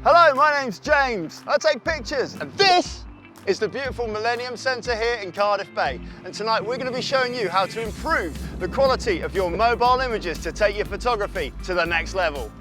Hello, my name's James. I take pictures, and this is the beautiful Millennium Centre here in Cardiff Bay. And tonight we're going to be showing you how to improve the quality of your mobile images to take your photography to the next level.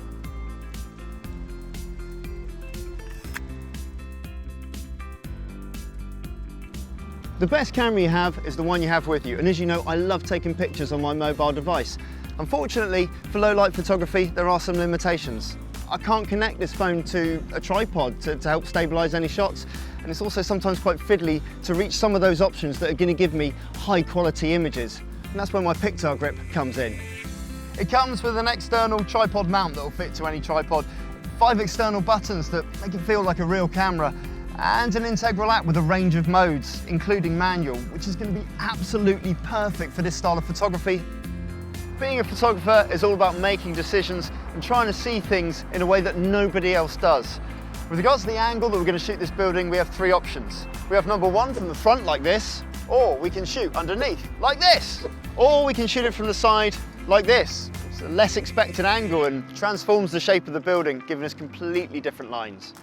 The best camera you have is the one you have with you, and as you know, I love taking pictures on my mobile device. Unfortunately, for low light photography, there are some limitations. I can't connect this phone to a tripod to help stabilise any shots, and it's also sometimes quite fiddly to reach some of those options that are going to give me high quality images, and that's where my Pixar grip comes in. It comes with an external tripod mount that will fit to any tripod, 5 external buttons that make it feel like a real camera, and an integral app with a range of modes, including manual, which is going to be absolutely perfect for this style of photography. Being a photographer is all about making decisions and trying to see things in a way that nobody else does. With regards to the angle that we're going to shoot this building, we have 3 options. We have number 1 from the front like this, or we can shoot underneath like this, or we can shoot it from the side like this. It's a less expected angle and transforms the shape of the building, giving us completely different lines.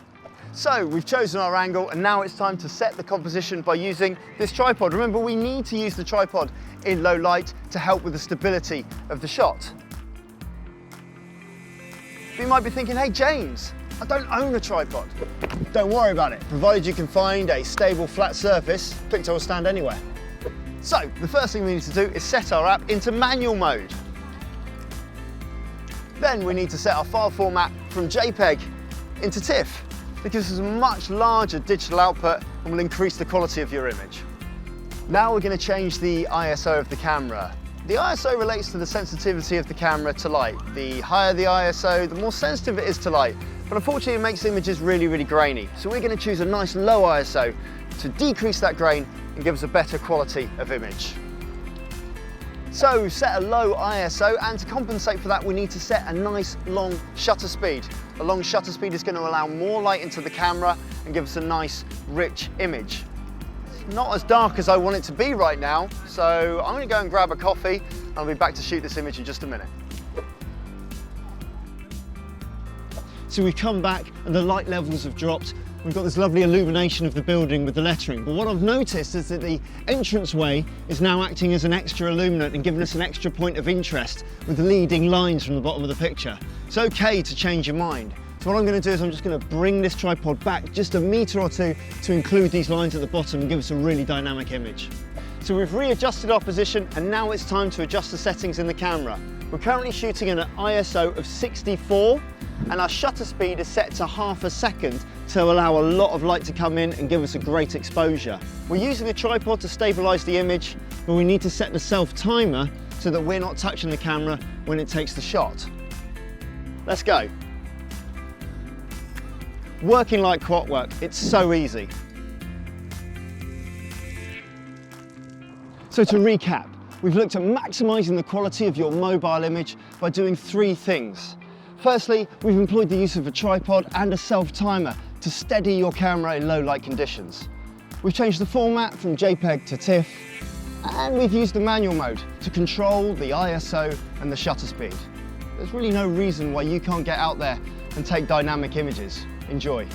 So we've chosen our angle, and now it's time to set the composition by using this tripod. Remember, we need to use the tripod in low light to help with the stability of the shot. You might be thinking, hey James, I don't own a tripod. Don't worry about it, provided you can find a stable flat surface, picture will stand anywhere. So the first thing we need to do is set our app into manual mode. Then we need to set our file format from JPEG into TIFF. It gives us a much larger digital output and will increase the quality of your image. Now we're going to change the ISO of the camera. The ISO relates to the sensitivity of the camera to light. The higher the ISO, the more sensitive it is to light. But unfortunately it makes images really grainy. So we're going to choose a nice low ISO to decrease that grain and give us a better quality of image. So we've set a low ISO, and to compensate for that we need to set a nice long shutter speed. A long shutter speed is going to allow more light into the camera and give us a nice rich image. It's not as dark as I want it to be right now, so I'm going to go and grab a coffee and I'll be back to shoot this image in just a minute. So we've come back and the light levels have dropped. We've got this lovely illumination of the building with the lettering, but what I've noticed is that the entranceway is now acting as an extra illuminant and giving us an extra point of interest with the leading lines from the bottom of the picture. It's okay to change your mind. So what I'm going to do is I'm just going to bring this tripod back just a metre or 2 to include these lines at the bottom and give us a really dynamic image. So we've readjusted our position, and now it's time to adjust the settings in the camera. We're currently shooting at an ISO of 64, and our shutter speed is set to half a second to allow a lot of light to come in and give us a great exposure. We're using a tripod to stabilise the image, but we need to set the self-timer so that we're not touching the camera when it takes the shot. Let's go. Working like clockwork, it's so easy. So to recap, we've looked at maximising the quality of your mobile image by doing 3 things. Firstly, we've employed the use of a tripod and a self-timer to steady your camera in low light conditions. We've changed the format from JPEG to TIFF, and we've used the manual mode to control the ISO and the shutter speed. There's really no reason why you can't get out there and take dynamic images. Enjoy.